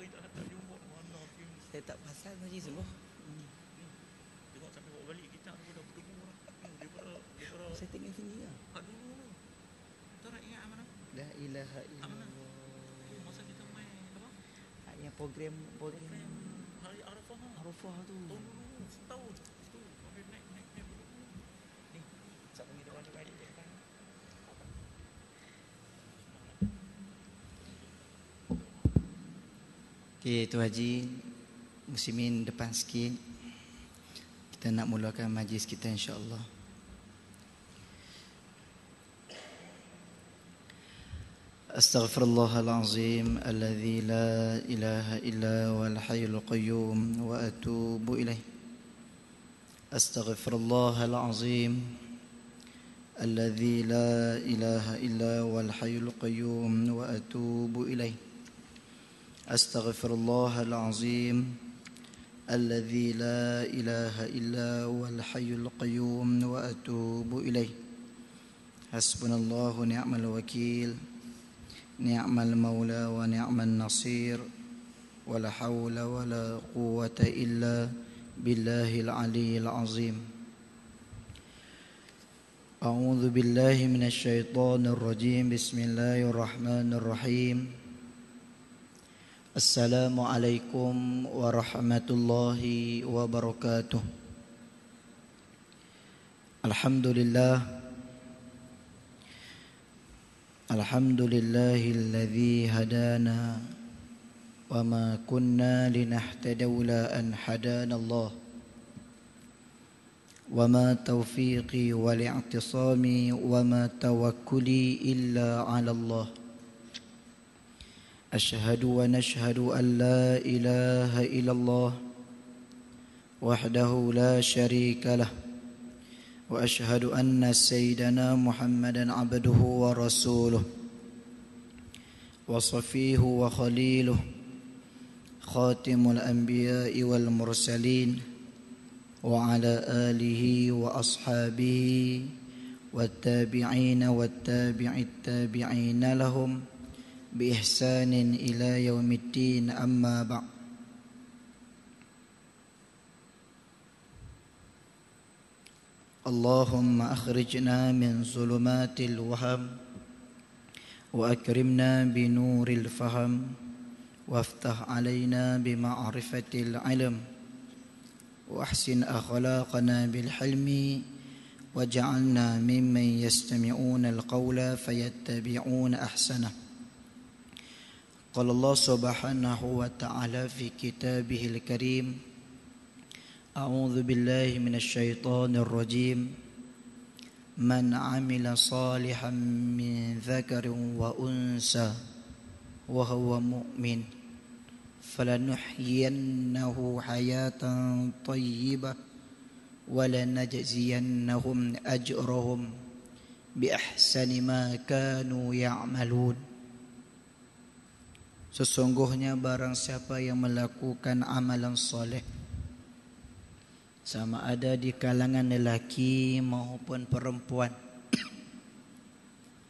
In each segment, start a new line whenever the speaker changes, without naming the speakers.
kita tak jumpa mana film.
Saya tak pasal Haji sungguh.
Tengok sampai bawa balik kita dah bertemu orang. Daripada
Saya tengok sini lah.
aduh. Tak nak ingat mana?
La ilaha illallah.
Masa kita main apa?
Yang program
Hari Arafah.
Arafah tu.
Tahun dulu, setahun. Tu, sampai naik. Ni, sat pergi dewan tu balik depan.
Okey, Tu Haji, muslimin depan sikit. Kita nak mulakan majlis kita insya-Allah. Astaghfirullahal azim alladzi la ilaha illa huwal hayyul qayyum wa atubu ilaih. Astaghfirullahal azim alladzi la ilaha illa huwal hayyul qayyum wa atubu ilaih. Astaghfirullahal azim alladzi la ilaha illa huwal hayyul qayyum wa atubu ilaih. Hasbunallahu ni'mal wakil. نعم المولى ونعم النصير ولا حول ولا قوة إلا بالله العلي العظيم. أعوذ بالله من الشيطان الرجيم. بسم الله الرحمن الرحيم. السلام عليكم ورحمة الله وبركاته. الحمد لله الحمد لله الذي هدانا وما كنا لنهتدي لولا أن هدانا الله وما توفيقي والاعتصامي وما توكلي إلا على الله. أشهد ونشهد أن لا إله إلا الله وحده لا شريك له وأشهد أن سيدنا محمدا عبده ورسوله وصفيه وخليله خاتم الأنبياء والمرسلين وعلى آله وأصحابه والتابعين والتابع التابعين لهم بإحسان إلى يوم الدين. أما بعد. اللهم أخرجنا من ظلمات الوهم وأكرمنا بنور الفهم وافتح علينا بمعرفة العلم وأحسن أخلاقنا بالحلم واجعلنا ممن يستمعون القول فيتبعون أحسنه. قال الله سبحانه وتعالى في كتابه الكريم: أعوذ بالله من الشيطان الرجيم. من عمل صالحا من ذكر وأنثى وهو مؤمن فلنحيينه حياة طيبة ولنجزينهم أجرهم بأحسن ما كانوا يعملون. Sesungguhnya barang siapa yang melakukan amalan soleh, sama ada di kalangan lelaki maupun perempuan,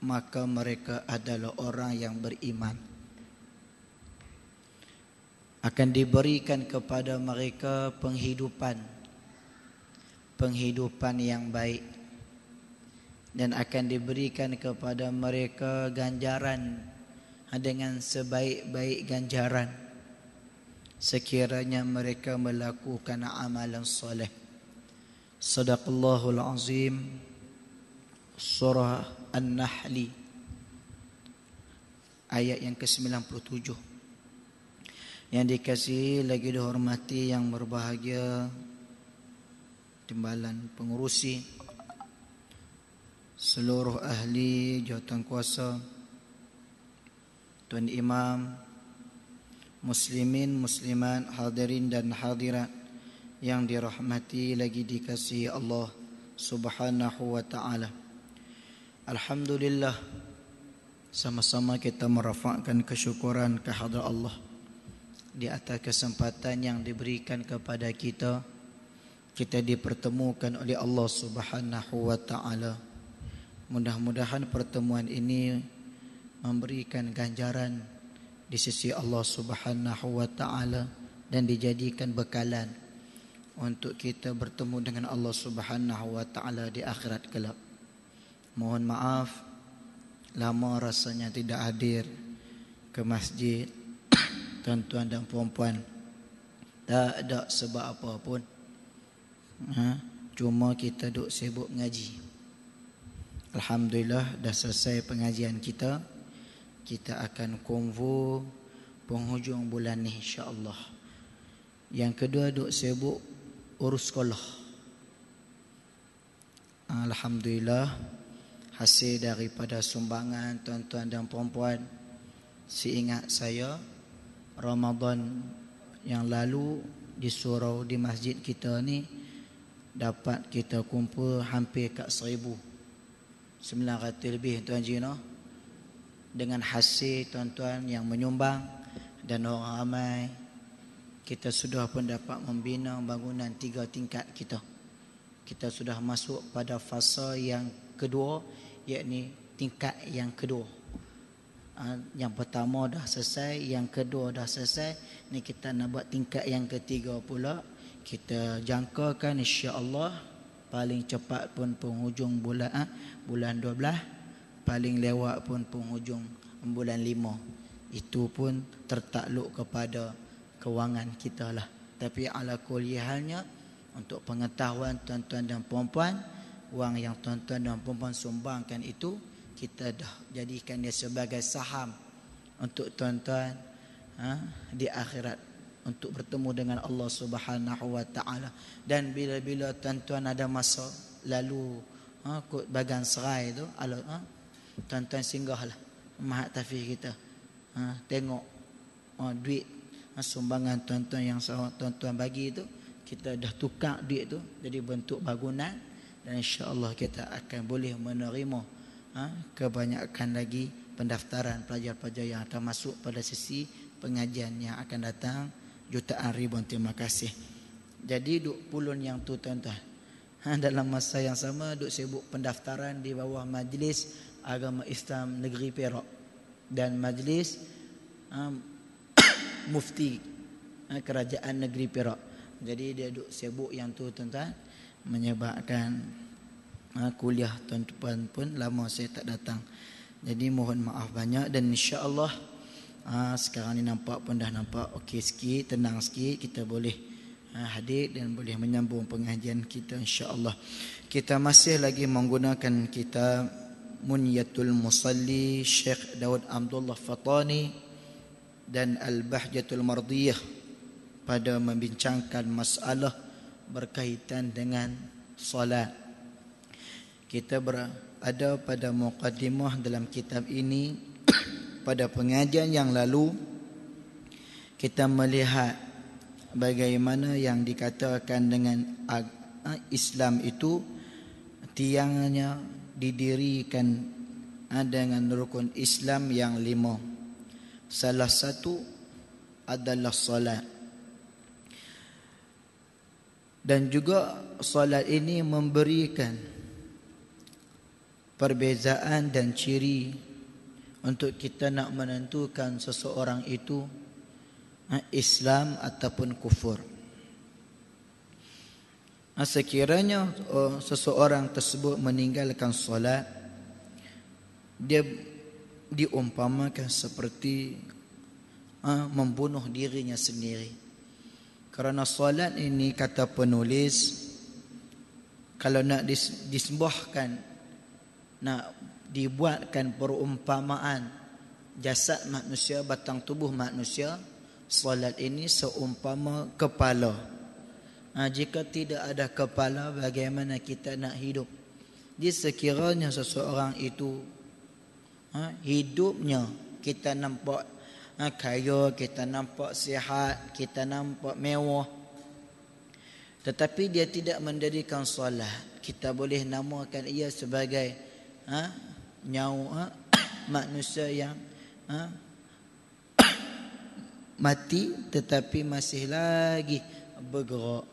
maka mereka adalah orang yang beriman. Akan diberikan kepada mereka penghidupan yang baik, dan akan diberikan kepada mereka ganjaran dengan sebaik-baik ganjaran sekiranya mereka melakukan amalan soleh. Sadaqallahul azim. Surah An-Nahl ayat yang ke-97. Yang dikasihi lagi dihormati yang berbahagia timbalan pengurusi, seluruh ahli jawatan kuasa, Tuan Imam, muslimin, muslimat, hadirin dan hadirat yang dirahmati lagi dikasihi Allah Subhanahu wa ta'ala. Alhamdulillah, sama-sama kita merafakkan kesyukuran kehadrat Allah di atas kesempatan yang diberikan kepada kita. Kita dipertemukan oleh Allah Subhanahu wa ta'ala. Mudah-mudahan pertemuan ini memberikan ganjaran di sisi Allah Subhanahu wa taala dan dijadikan bekalan untuk kita bertemu dengan Allah Subhanahu wa taala di akhirat kelak. Mohon maaf lama rasanya tidak hadir ke masjid tuan-tuan dan puan-puan. Tak ada sebab apa pun. Cuma kita duk sibuk ngaji. Alhamdulillah dah selesai pengajian kita. Kita akan konvo penghujung bulan ni insya-Allah. Yang kedua duk sibuk urus sekolah. Alhamdulillah hasil daripada sumbangan tuan-tuan dan puan-puan. Seingat saya Ramadan yang lalu di surau di masjid kita ni dapat kita kumpul hampir kat 1,900 lebih tuan Jino, dengan hasil tuan-tuan yang menyumbang dan orang ramai. Kita sudah pun dapat membina bangunan 3 tingkat kita. Kita sudah masuk pada fasa yang kedua, yakni tingkat yang kedua. Yang pertama dah selesai, yang kedua dah selesai. Ni kita nak buat tingkat yang ketiga pula. Kita jangkakan insya-Allah paling cepat pun penghujung bulan 12, paling lewat pun penghujung bulan 5. Itu pun tertakluk kepada kewangan kita lah. Tapi ala kulli halnya, untuk pengetahuan tuan-tuan dan puan-puan, wang yang tuan-tuan dan puan-puan sumbangkan itu kita dah jadikan dia sebagai saham untuk tuan-tuan di akhirat, untuk bertemu dengan Allah Subhanahu wa taala. Dan bila-bila tuan-tuan ada masa lalu kot bagan serai tu, tuan-tuan singgahlah mahat tafiz kita. Tengok duit sumbangan tuan-tuan yang tuan-tuan bagi tu, kita dah tukar duit tu jadi bentuk bangunan, dan insya-Allah kita akan boleh menerima kebanyakan lagi pendaftaran pelajar-pelajar yang akan masuk pada sesi pengajian yang akan datang. Jutaan ribuan terima kasih. Jadi duk pulun yang tu tuan-tuan, dalam masa yang sama duk sibuk pendaftaran di bawah Majlis Agama Islam Negeri Perak dan Majlis Mufti Kerajaan Negeri Perak. Jadi dia duk sibuk yang tu tuan-tuan, menyebabkan kuliah tuan-tuan pun lama saya tak datang. Jadi mohon maaf banyak, dan insya-Allah sekarang ni nampak pun dah nampak okey sikit, tenang sikit, kita boleh hadir dan boleh menyambung pengajian kita insya-Allah. Kita masih lagi menggunakan kitab Munyatul Musalli Syekh Daud Abdullah Fatani dan Al-Bahjatul Mardiyah pada membincangkan masalah berkaitan dengan solat. Kita berada pada muqaddimah dalam kitab ini. Pada pengajian yang lalu kita melihat bagaimana yang dikatakan dengan Islam itu tiangnya didirikan dengan rukun Islam yang 5. Salah satu adalah solat. Dan juga solat ini memberikan perbezaan dan ciri untuk kita nak menentukan seseorang itu Islam ataupun kufur. Sekiranya seseorang tersebut meninggalkan solat, dia diumpamakan seperti membunuh dirinya sendiri. Kerana solat ini, kata penulis, kalau nak disembahkan, nak dibuatkan perumpamaan jasad manusia, batang tubuh manusia, solat ini seumpama kepala. Jika tidak ada kepala, bagaimana kita nak hidup? Jadi sekiranya seseorang itu hidupnya kita nampak kaya, kita nampak sihat, kita nampak mewah, tetapi dia tidak mendirikan solat, kita boleh namakan ia sebagai nyawa manusia yang mati tetapi masih lagi bergerak.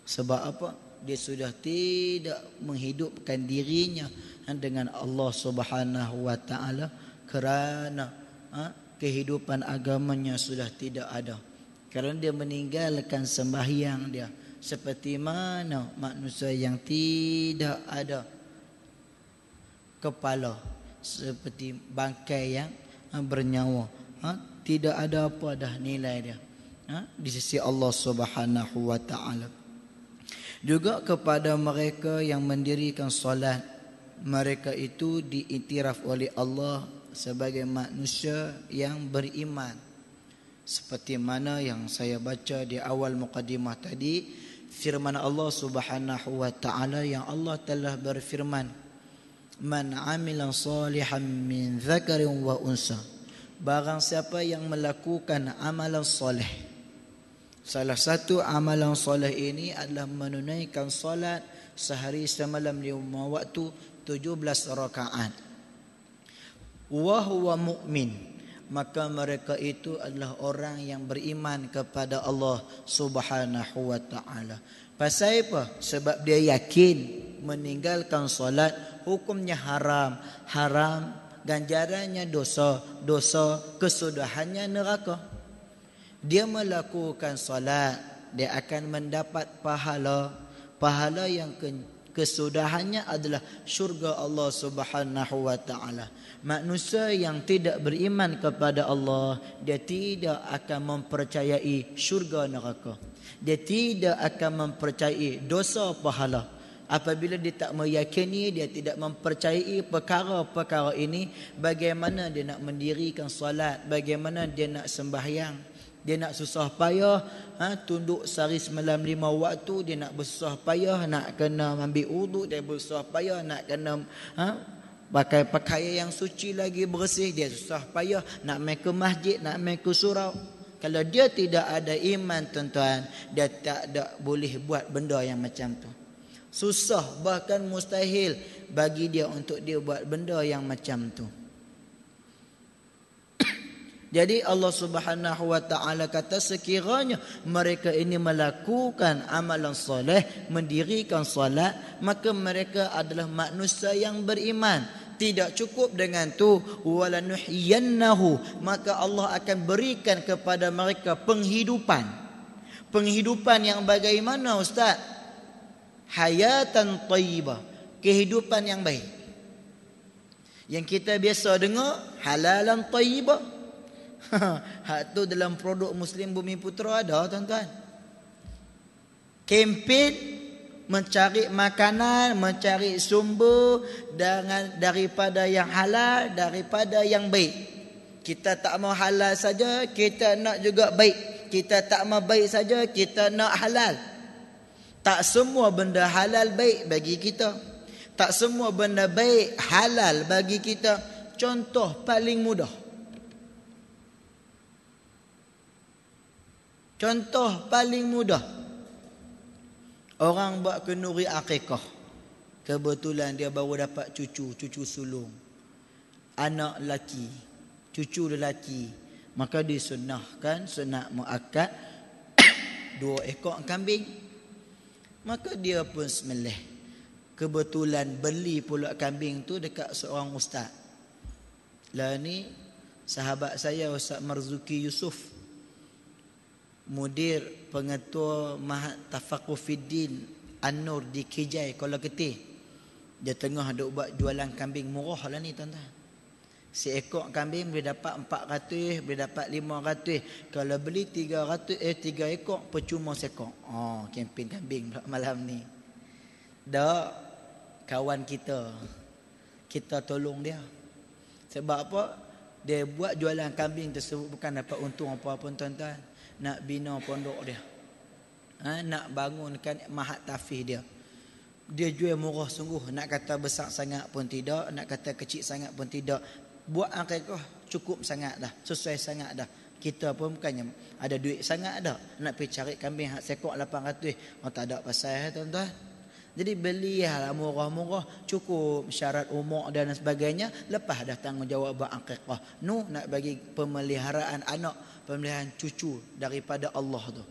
Sebab apa? Dia sudah tidak menghidupkan dirinya dengan Allah Subhanahu wa taala, kerana kehidupan agamanya sudah tidak ada. Kerana dia meninggalkan sembahyang dia. Seperti mana manusia yang tidak ada kepala, seperti bangkai yang bernyawa. Tidak ada apa dah nilai dia di sisi Allah Subhanahu wa taala. Juga kepada mereka yang mendirikan solat, mereka itu diiktiraf oleh Allah sebagai manusia yang beriman. Seperti mana yang saya baca di awal muqaddimah tadi, firman Allah Subhanahu wa taala yang Allah telah berfirman, "Man 'amila salihan min dzakarin wa unsa." Barang siapa yang melakukan amalan soleh. Salah satu amalan soleh ini adalah menunaikan solat sehari semalam 5 waktu 17 rakaat. Wa huwa mu'min. Maka mereka itu adalah orang yang beriman kepada Allah Subhanahu wa taala. Pasal apa? Sebab dia yakin meninggalkan solat hukumnya haram, ganjarannya dosa, kesudahannya neraka. Dia melakukan solat, dia akan mendapat pahala yang kesudahannya adalah syurga Allah Subhanahu wa taala. Manusia yang tidak beriman kepada Allah, dia tidak akan mempercayai syurga neraka. Dia tidak akan mempercayai dosa pahala. Apabila dia tak meyakini, dia tidak mempercayai perkara-perkara ini, bagaimana dia nak mendirikan solat, bagaimana dia nak sembahyang. Dia nak susah payah tunduk sehari semalam 5 waktu, dia nak bersusah payah nak kena ambil wudu, dia bersusah payah nak kena pakai pakaian yang suci lagi bersih, dia susah payah nak main ke masjid, nak main ke surau. Kalau dia tidak ada iman tuan-tuan, dia tak ada boleh buat benda yang macam tu. Susah bahkan mustahil bagi dia untuk dia buat benda yang macam tu. Jadi Allah Subhanahu wa taala kata sekiranya mereka ini melakukan amalan soleh, mendirikan solat, maka mereka adalah manusia yang beriman. Tidak cukup dengan tu, walanuhyiyannahu, maka Allah akan berikan kepada mereka penghidupan. Penghidupan yang bagaimana ustaz? Hayatan thayyibah, kehidupan yang baik. Yang kita biasa dengar halalan thayyibah. Hak tu dalam produk Muslim Bumi Putra ada tuan-tuan. Kempen mencari makanan, mencari sumber daripada yang halal, daripada yang baik. Kita tak mau halal saja, kita nak juga baik. Kita tak mau baik saja, kita nak halal. Tak semua benda halal baik bagi kita. Tak semua benda baik halal bagi kita. Contoh paling mudah. Contoh paling mudah. Orang buat kenduri akikah. Kebetulan dia baru dapat cucu sulung. Anak lelaki, cucu lelaki. Maka disunahkan, sunat muakkad 2 ekor kambing. Maka dia pun sembelih. Kebetulan beli pula kambing tu dekat seorang ustaz. Lah ni sahabat saya Ustaz Marzuki Yusof, mudir pengetua Mahat Tafaqufiddin An-Nur di Kijai Kuala Ketih. Dia tengah duk buat jualan kambing murah lah ni tuan-tuan. Seekor kambing boleh dapat 400, boleh dapat 500. Kalau beli 3 ekor percuma sekor. Kempen kambing malam ni. Dak kawan kita tolong dia. Sebab apa? Dia buat jualan kambing tersebut bukan dapat untung apa-apa tuan-tuan. Nak bina pondok dia, nak bangunkan mahat tafih dia. Dia jual murah sungguh. Nak kata besar sangat pun tidak, nak kata kecil sangat pun tidak. Buat akikah cukup sangat dah, sesuai sangat dah. Kita pun bukannya ada duit sangat dah nak pergi cari kambing hak sekok 800. Tak ada pasal tuan-tuan. Jadi belilah murah-murah, cukup syarat umur dan sebagainya. Lepas dah tanggungjawab buat akikah. Nak bagi pemeliharaan anak, pemeliharaan cucu daripada Allah tu.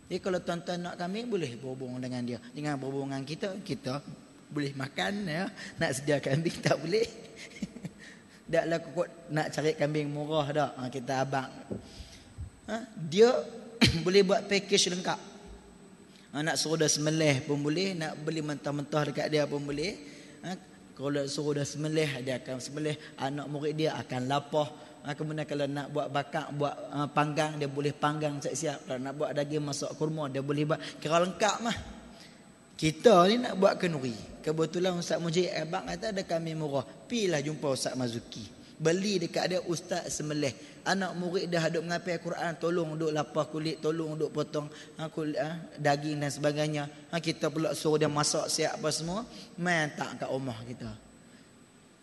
Jadi kalau tuan-tuan nak kambing, boleh berhubung dengan dia. Dengan berhubungan kita boleh makan ya. Nak sedia kambing tak boleh. Daklah kok nak cari kambing murah dak. Kita abang. Dia boleh buat package lengkap. Nak suruh dah sembelih pun boleh, nak beli mentah-mentah dekat dia pun boleh. Kalau suruh dah sembelih, dia akan sembelih, anak murid dia akan lapah. Kemudian kalau nak buat bakar, buat panggang, dia boleh panggang siap-siap. Kalau nak buat daging masak kurma, dia boleh buat. Kira lengkap mah. Kita ni nak buat kenduri. Kebetulan Ustaz Mujib abang kata ada kambing murah. Pilah jumpa Ustaz Mazuki. Beli dekat dia ustaz sembelih. Anak murid dah duk mengapai Quran, tolong duk lapah kulit, tolong duk potong kulit, daging dan sebagainya. Kita pula suruh dia masak siap apa semua, main tak kat rumah kita.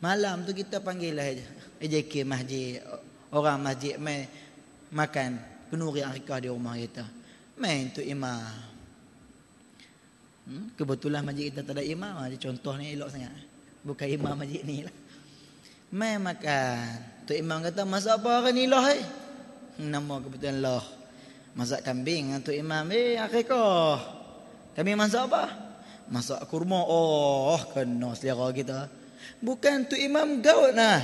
Malam tu kita panggil lah AJK masjid, orang masjid main makan kenduri akikah di rumah kita. Main tu imam. Kebetulan masjid kita tak ada imam, contoh ni elok sangat. Bukan imam masjid ni lah. Mai makan. Tok imam kata, masak apa hari ni lah? Nama kebetulan lah. Masak kambing. Tok imam, akikah. Kambing masak apa? Masak kurma. Oh, kena selera kita. Bukan Tok imam gaut nah.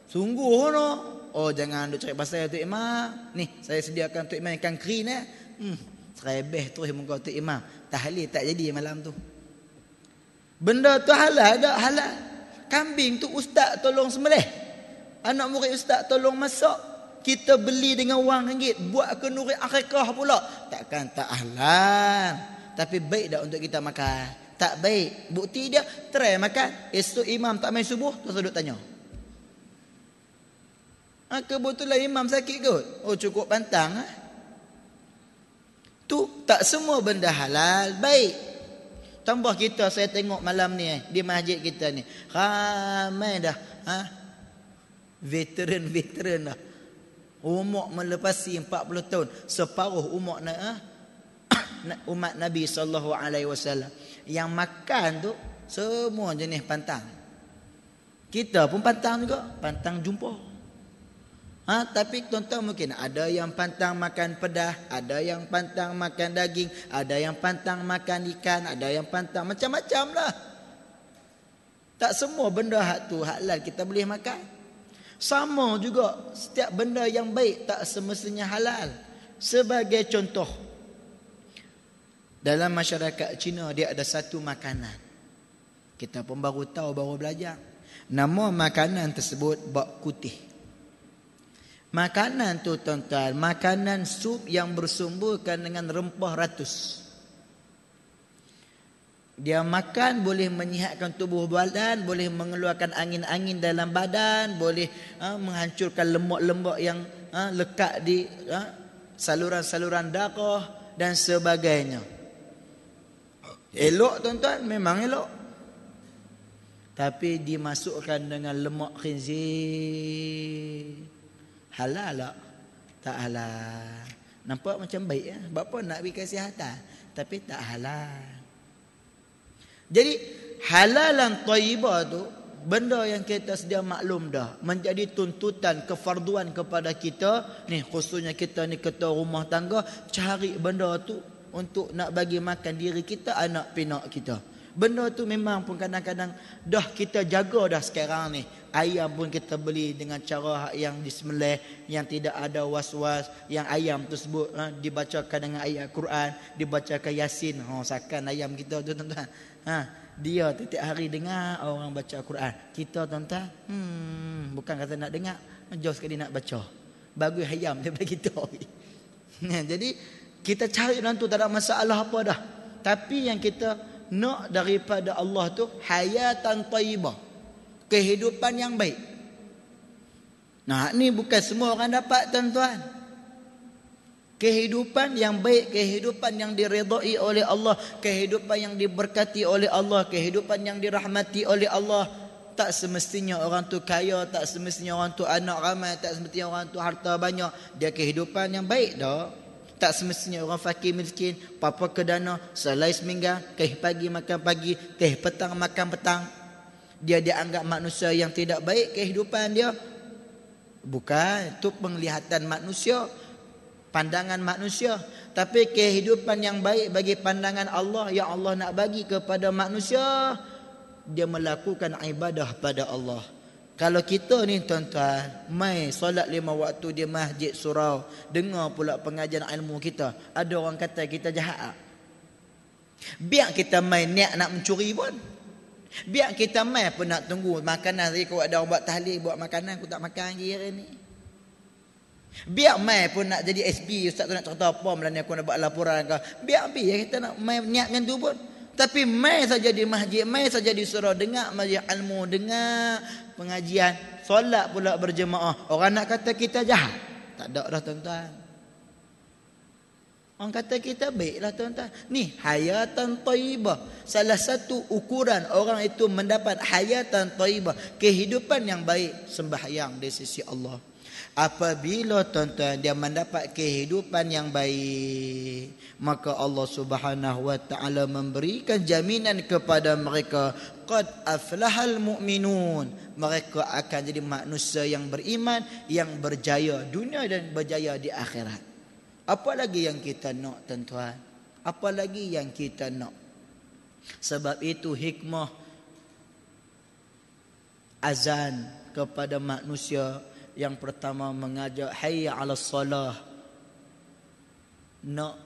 Sungguh no. Oh, jangan duk cari pasal Tok imam. Ni, saya sediakan Tok imam ikan keri ni. Serebeh terus muka Tok imam. Tahlil tak jadi malam tu. Benda tu halal tak? Halal. Kambing tu ustaz tolong sembelih. Anak murid ustaz tolong masak. Kita beli dengan wang ringgit. Buat kenduri akikah pula. Takkan tak halal. Tapi baik dah untuk kita makan. Tak baik. Bukti dia, try makan. Esok imam tak main subuh, terus duduk tanya. Kebetulan imam sakit kot. Oh cukup pantang. Tu tak semua benda halal. Baik. Tambah kita, saya tengok malam ni di masjid kita ni. Ramai dah. Veteran dah. Umur melepasi 40 tahun. Separuh umur umat Nabi SAW. Yang makan tu semua jenis pantang. Kita pun pantang juga. Pantang jumpa. Tapi tuan-tuan mungkin ada yang pantang makan pedas, ada yang pantang makan daging, ada yang pantang makan ikan, ada yang pantang macam-macam lah. Tak semua benda hak tu halal kita boleh makan. Sama juga setiap benda yang baik tak semestinya halal. Sebagai contoh, dalam masyarakat Cina dia ada satu makanan. Kita pun baru tahu, baru belajar. Nama makanan tersebut bak kutih. Makanan tu tuan-tuan, makanan sup yang bersumburkan dengan rempah ratus. Dia makan boleh menyihatkan tubuh badan, boleh mengeluarkan angin-angin dalam badan, boleh menghancurkan lemak-lemak yang lekat di saluran-saluran darah dan sebagainya. Elok tuan-tuan, memang elok. Tapi dimasukkan dengan lemak khinzir. Halal tak? Tak halal. Nampak macam baik ya? Bapa nak beri kesihatan, tapi tak halal. Jadi halalan thayyibah tu benda yang kita sedia maklum dah, menjadi tuntutan kefarduan kepada kita ni, khususnya kita ni ketua rumah tangga, cari benda tu untuk nak bagi makan diri kita, anak pinak kita. Benda tu memang pun kadang-kadang dah kita jaga dah sekarang ni. Ayam pun kita beli dengan cara yang disembelih, yang tidak ada was-was, yang ayam tersebut dibacakan dengan ayat Quran, dibacakan Yasin. Sakan ayam kita tu tuan-tuan. Dia tiap hari dengar orang baca Quran. Kita tuan-tuan, bukan kata nak dengar, jauh sekali nak baca. Bagus ayam daripada kita. Jadi kita cari dalam tu tak ada masalah apa dah. Tapi yang kita nak daripada Allah tu hayatan thayyibah, kehidupan yang baik. Nah, ni bukan semua orang dapat tuan-tuan. Kehidupan yang baik, kehidupan yang diredai oleh Allah, kehidupan yang diberkati oleh Allah, kehidupan yang dirahmati oleh Allah. Tak semestinya orang tu kaya, tak semestinya orang tu anak ramai, tak semestinya orang tu harta banyak. Dia kehidupan yang baik dah. Tak semestinya orang fakir miskin, papa ke dana, selai seminggu, keh pagi makan pagi, keh petang makan petang. Dia dianggap manusia yang tidak baik kehidupan dia. Bukan, itu penglihatan manusia, pandangan manusia. Tapi kehidupan yang baik bagi pandangan Allah, yang Allah nak bagi kepada manusia, dia melakukan ibadah pada Allah. Kalau kita ni tuan-tuan mai solat 5 waktu di masjid surau, dengar pula pengajian ilmu kita, ada orang kata kita jahat. Biar kita mai niat nak mencuri pun. Biar kita mai pun nak tunggu makanan tadi, kalau ada orang buat tahlil buat makanan, aku tak makan lagi hari ni. Biar mai pun nak jadi SB, ustaz tu nak cerita apa malam ni aku nak buat laporan ke. Biar kita nak mai niat macam tu pun. Tapi mai saja di masjid, mai saja di surau, dengar majlis ilmu, dengar pengajian, solat pula berjemaah. Orang nak kata kita jahat? Tak ada dah tuan-tuan. Orang kata kita baiklah tuan-tuan. Ni hayatan thayyibah. Salah satu ukuran orang itu mendapat hayatan thayyibah, kehidupan yang baik, sembahyang di sisi Allah. Apabila tuan-tuan dia mendapat kehidupan yang baik, maka Allah Subhanahu wa taala memberikan jaminan kepada mereka, qad aflahal mu'minun, mereka akan jadi manusia yang beriman, yang berjaya dunia dan berjaya di akhirat. Apa lagi yang kita nak tuan-tuan? Apa lagi yang kita nak? Sebab itu hikmah azan kepada manusia, yang pertama mengajak hayya 'alas salah, nak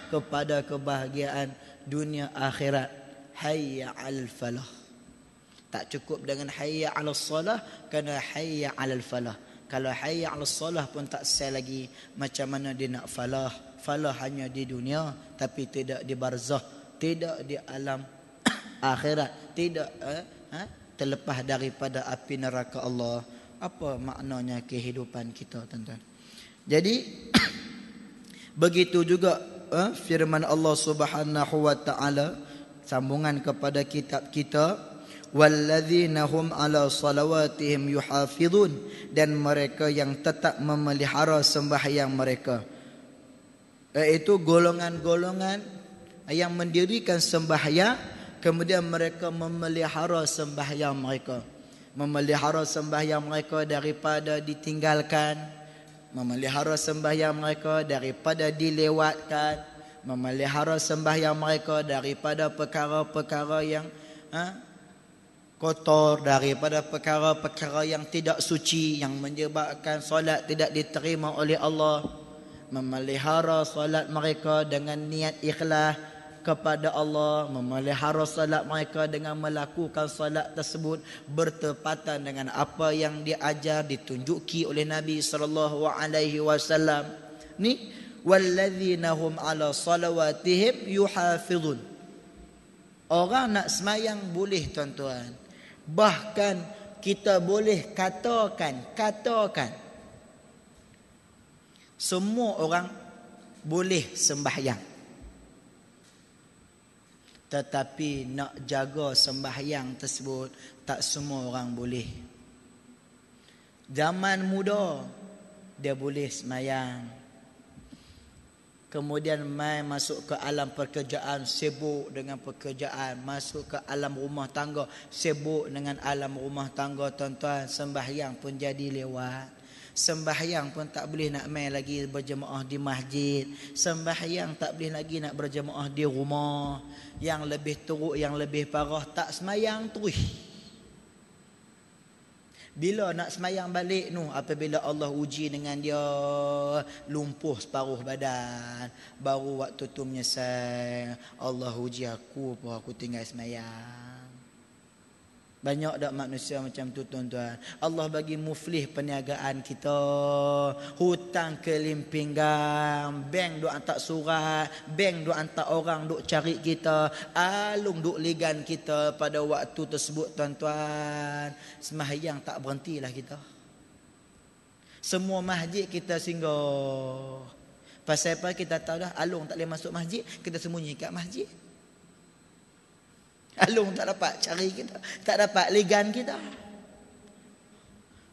kepada kebahagiaan dunia akhirat, hayya 'alal falah. Tak cukup dengan hayya 'alas salah, kena hayya 'alal falah. Kalau hayya 'alas salah pun tak selesai lagi, macam mana dia nak falah? Falah hanya di dunia tapi tidak di barzah, tidak di alam akhirat, tidak terlepas daripada api neraka Allah. Apa maknanya kehidupan kita tuan-tuan? Jadi begitu juga firman Allah Subhanahu wa taala, sambungan kepada kitab kita, walladzina hum ala salawatihim yuhafizun, dan mereka yang tetap memelihara sembahyang mereka, iaitu golongan-golongan yang mendirikan sembahyang, kemudian mereka memelihara sembahyang mereka. Memelihara sembahyang mereka daripada ditinggalkan, memelihara sembahyang mereka daripada dilewatkan, memelihara sembahyang mereka daripada perkara-perkara yang kotor, daripada perkara-perkara yang tidak suci, yang menyebabkan solat tidak diterima oleh Allah. Memelihara solat mereka dengan niat ikhlas kepada Allah, memelihara salat mereka dengan melakukan salat tersebut bertepatan dengan apa yang diajar, ditunjuki oleh Nabi sallallahu alaihi wasallam. Ni walladzina hum ala salawatihim yuhafizun. Orang nak semayang boleh tuan-tuan. Bahkan kita boleh katakan semua orang boleh sembahyang. Tetapi nak jaga sembahyang tersebut tak semua orang boleh. Zaman muda dia boleh sembahyang, kemudian mai masuk ke alam pekerjaan, sibuk dengan pekerjaan, masuk ke alam rumah tangga, sibuk dengan alam rumah tangga tuan-tuan, sembahyang pun jadi lewat. Sembahyang pun tak boleh nak mai lagi berjemaah di masjid. Sembahyang tak boleh lagi nak berjemaah di rumah. Yang lebih teruk, yang lebih parah, tak semayang terus. Bila nak semayang balik nu, apabila Allah uji dengan dia lumpuh separuh badan, baru waktu tu menyesal, Allah uji aku apa aku tinggal semayang. Banyak tak manusia macam tu tuan-tuan? Allah bagi muflih perniagaan kita, hutang kelimping pinggang, bank duk hantar surat, bank duk hantar orang duk cari kita, alung duk ligan kita pada waktu tersebut tuan-tuan. Sembahyang tak berhentilah kita. Semua masjid kita singgah. Pasal apa? Kita tahu dah alung tak boleh masuk masjid, kita sembunyi kat masjid. Alung tak dapat cari kita, tak dapat ligan kita.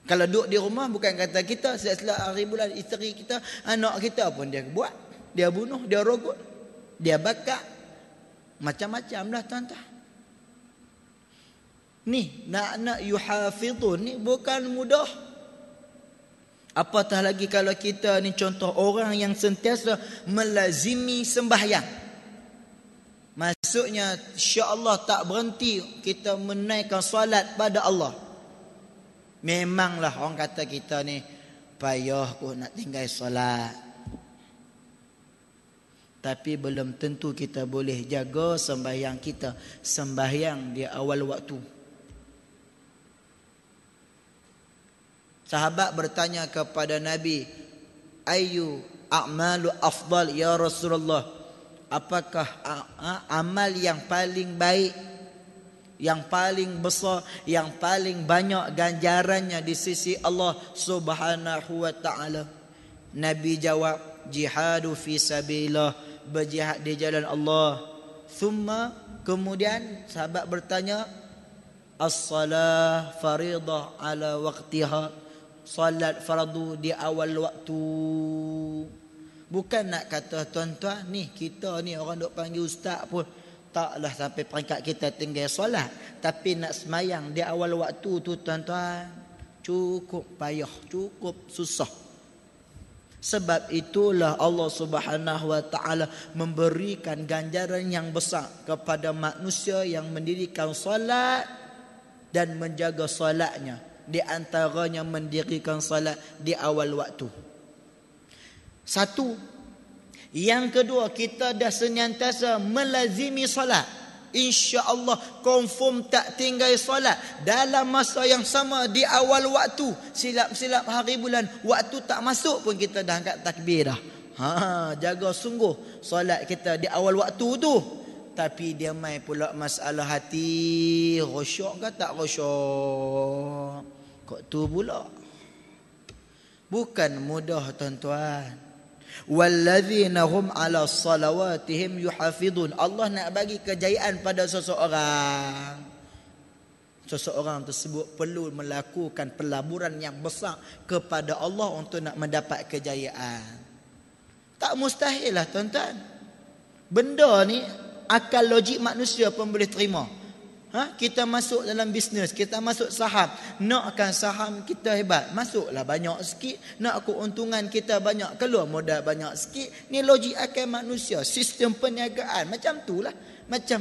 Kalau duduk di rumah, bukan kata kita, setiap hari bulan isteri kita, anak kita pun dia buat, dia bunuh, dia rogut, dia bakar, macam-macam lah tuan-tuan. Ni nak yuhafidun ni bukan mudah. Apatah lagi kalau kita ni contoh orang yang sentiasa melazimi sembahyang. Maksudnya insya-Allah tak berhenti kita menaikkan solat pada Allah. Memanglah orang kata kita ni payah pun nak tinggal solat. Tapi belum tentu kita boleh jaga sembahyang kita. Sembahyang di awal waktu. Sahabat bertanya kepada Nabi, Ayu a'malu afdal ya Rasulullah? Apakah amal yang paling baik, yang paling besar, yang paling banyak ganjarannya di sisi Allah Subhanahu wa ta'ala? Nabi jawab, jihadu fi sabilillah, berjihad di jalan Allah. Thumma, kemudian sahabat bertanya, as-salah faridah ala waqtiha, salat fardu di awal waktu. Bukan nak kata tuan-tuan ni, kita ni orang duk panggil ustaz pun taklah sampai peringkat kita tinggal solat, tapi nak semayang di awal waktu tu tuan-tuan cukup payah, cukup susah. Sebab itulah Allah Subhanahu wa ta'ala memberikan ganjaran yang besar kepada manusia yang mendirikan solat dan menjaga solatnya. Di antaranya mendirikan salat di awal waktu. Satu. Yang kedua, kita dah senantiasa melazimi salat. InsyaAllah confirm tak tinggal salat dalam masa yang sama di awal waktu. Silap-silap hari bulan waktu tak masuk pun kita dah angkat takbir dah. Jaga sungguh salat kita di awal waktu tu. Tapi dia mai pula masalah hati, khusyuk ke tak khusyuk? Kok tu pula? Bukan mudah tuan-tuan. Walladzina hum ala salawatihim yuhafidun. Allah nak bagi kejayaan pada seseorang. Seseorang tersebut perlu melakukan pelaburan yang besar kepada Allah untuk nak mendapat kejayaan. Tak mustahil lah tuan-tuan. Benda ni akal logik manusia pun boleh terima. Kita masuk dalam bisnes, kita masuk saham, nakkan saham kita hebat, masuklah banyak sikit. Nak keuntungan kita banyak, keluar modal banyak sikit. Ni logik akal manusia, sistem perniagaan. Macam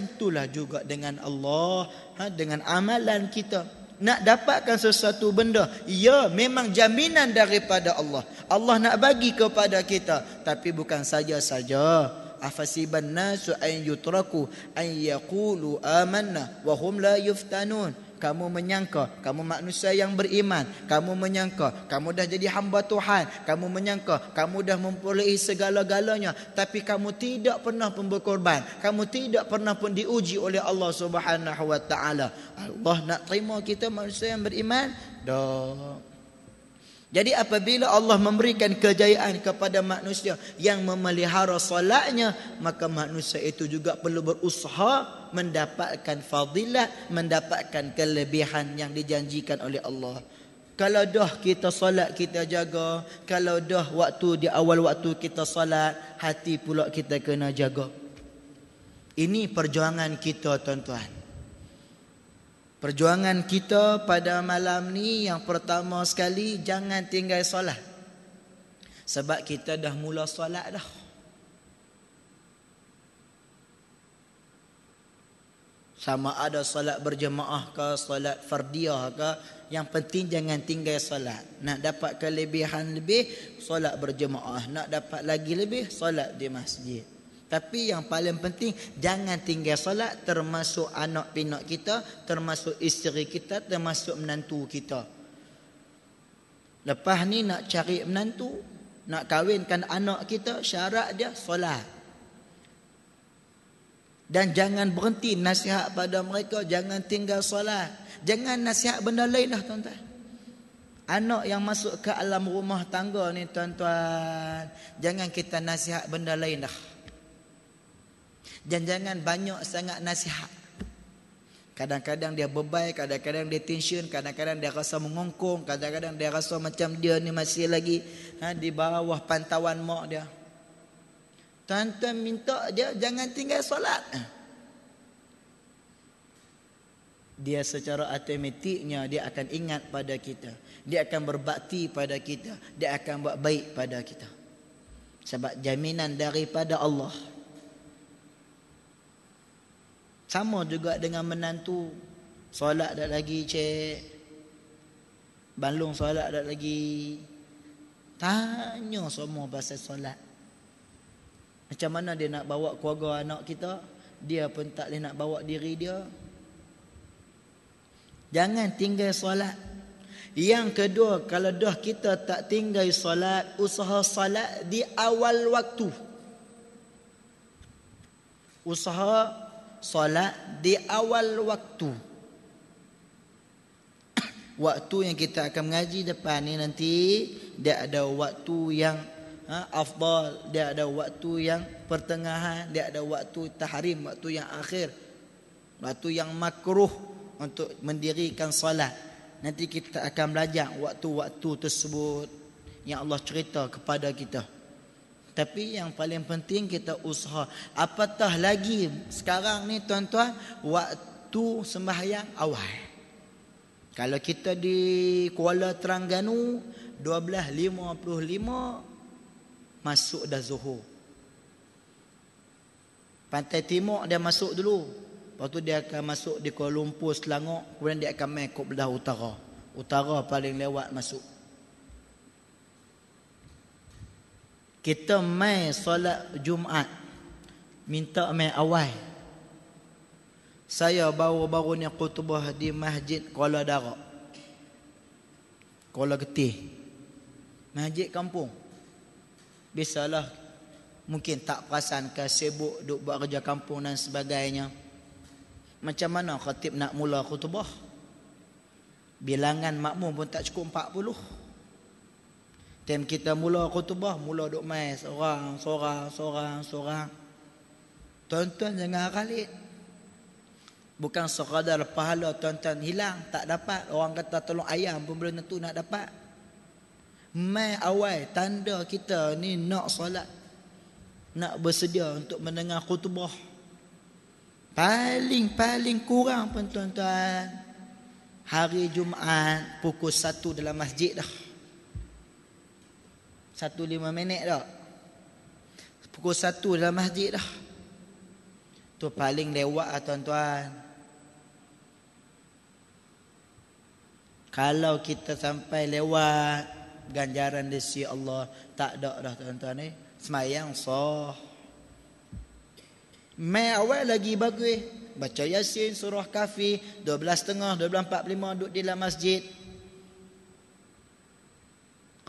itulah juga dengan Allah, dengan amalan kita. Nak dapatkan sesuatu benda, ya memang jaminan daripada Allah. Allah nak bagi kepada kita, tapi bukan saja-saja. Afasiban nasu an yutraku an yaqulu amanna wa hum la yuftanun. Kamu menyangka kamu manusia yang beriman, kamu menyangka kamu dah jadi hamba Tuhan, kamu menyangka kamu dah memperolehi segala-galanya, tapi kamu tidak pernah pun berkorban, kamu tidak pernah pun diuji oleh Allah Subhanahu wa ta'ala. Allah nak terima kita manusia yang beriman? Dah. Jadi apabila Allah memberikan kejayaan kepada manusia yang memelihara solatnya, maka manusia itu juga perlu berusaha mendapatkan fadilat, mendapatkan kelebihan yang dijanjikan oleh Allah. Kalau dah kita solat kita jaga, kalau dah waktu di awal waktu kita solat, hati pula kita kena jaga. Ini perjuangan kita tuan-tuan. Perjuangan kita pada malam ni yang pertama sekali, jangan tinggal solat. Sebab kita dah mula solat dah. Sama ada solat berjemaah ke, solat fardiah ke, yang penting jangan tinggal solat. Nak dapat kelebihan lebih, solat berjemaah. Nak dapat lagi lebih, solat di masjid. Tapi yang paling penting, jangan tinggal solat, termasuk anak pinak kita, termasuk isteri kita, termasuk menantu kita. Lepas ni nak cari menantu, nak kahwinkan anak kita, syarat dia solat. Dan jangan berhenti nasihat pada mereka, jangan tinggal solat. Jangan nasihat benda lain dah tuan-tuan. Anak yang masuk ke alam rumah tangga ni tuan-tuan, jangan kita nasihat benda lain dah. Dan jangan banyak sangat nasihat. Kadang-kadang dia bebai, kadang-kadang dia tension, kadang-kadang dia rasa mengongkong, kadang-kadang dia rasa macam dia ni masih lagi di bawah pantauan mak dia. Tuan-tuan minta dia jangan tinggal solat. Dia secara automatiknya dia akan ingat pada kita. Dia akan berbakti pada kita. Dia akan buat baik pada kita. Sebab jaminan daripada Allah. Sama juga dengan menantu. Solat dah lagi cik. Balung solat dah lagi. Tanya semua pasal solat. Macam mana dia nak bawa keluarga anak kita, dia pun tak boleh nak bawa diri dia. Jangan tinggal solat. Yang kedua, kalau dah kita tak tinggal solat, usaha solat di awal waktu. Usaha solat di awal waktu. Waktu yang kita akan mengaji depan ni nanti, dia ada waktu yang afdal, dia ada waktu yang pertengahan, dia ada waktu tahrim, waktu yang akhir, waktu yang makruh untuk mendirikan solat. Nanti kita akan belajar waktu-waktu tersebut yang Allah cerita kepada kita. Tapi yang paling penting kita usaha. Apatah lagi sekarang ni tuan-tuan, waktu sembahyang awal. Kalau kita di Kuala Terengganu 12.55 masuk dah Zuhur. Pantai Timur dia masuk dulu. Lepas tu dia akan masuk di Kuala Lumpur, Selangor. Kemudian dia akan main ke belah utara. Utara paling lewat masuk. Kita main solat Jumaat, minta main awal. Saya baru-baru ni khutbah di Masjid Kuala Darak, Kuala Getih, masjid kampung. Biasalah, mungkin tak perasan ke sibuk duk buat kerja kampung dan sebagainya. Macam mana khatib nak mula khutbah? Bilangan makmum pun tak cukup 40. Time kita mula khutbah, mula duk main seorang. Tuan-tuan jangan khalid. Bukan sekadar pahala tuan-tuan hilang, tak dapat. Orang kata tolong ayam pun belum tentu nak dapat. Mai awal tanda kita ni nak solat, nak bersedia untuk mendengar khutbah. Paling kurang pun tuan-tuan, hari Jumaat pukul 1 dalam masjid dah. 1:05 dah. Pukul 1 dalam masjid dah. Tu paling lewat lah tuan-tuan. Kalau kita sampai lewat, ganjaran di sisi Allah tak ada dah tuan-tuan ni. Semayang sah. Mai awal lagi bagus. Baca Yasin, surah Kahfi, 12.30, 12.45 duduk di dalam masjid.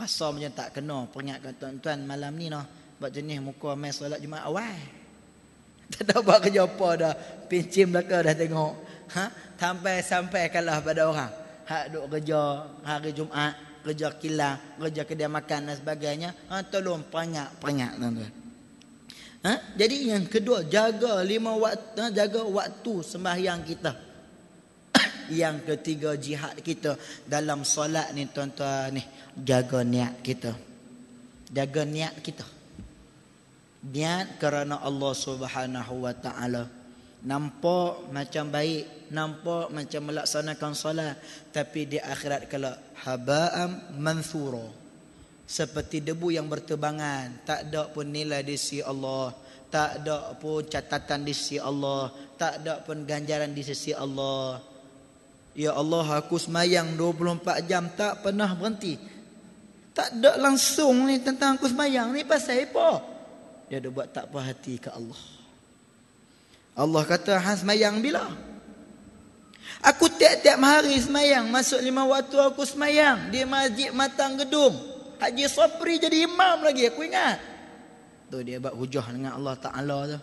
Rasa macam tak kena peringatkan tuan-tuan malam ni noh. Buat jenis muka mai solat Jumaat awal. Tak ada buat kerja apa dah. Pincin belakang dah tengok. Sampai kalah pada orang. Hak duk kerja hari Jumaat, kerja kilang, kerja kedai makan dan sebagainya. Tolong peringat tuan-tuan. Jadi yang kedua, jaga 5 waktu, jaga waktu sembahyang kita. Yang ketiga, jihad kita dalam solat ni tuan-tuan ni, jaga niat kita. Jaga niat kita. Niat kerana Allah Subhanahu wa taala. Nampak macam baik, nampak macam melaksanakan solat, tapi di akhirat kala haba'am manthura, seperti debu yang berterbangan, tak ada pun nilai di sisi Allah, tak ada pun catatan di sisi Allah, tak ada pun ganjaran di sisi Allah. Ya Allah, aku semayang 24 jam tak pernah berhenti. Tak ada langsung ni tentang aku semayang ni pasal apa? Dia ada buat tak puas hati ke Allah. Allah kata, hang semayang bila? Aku tiap-tiap hari semayang, masuk 5 waktu aku semayang di Masjid Matang Gedung. Haji Sopri jadi imam lagi, aku ingat. Tu dia buat hujah dengan Allah Ta'ala tu.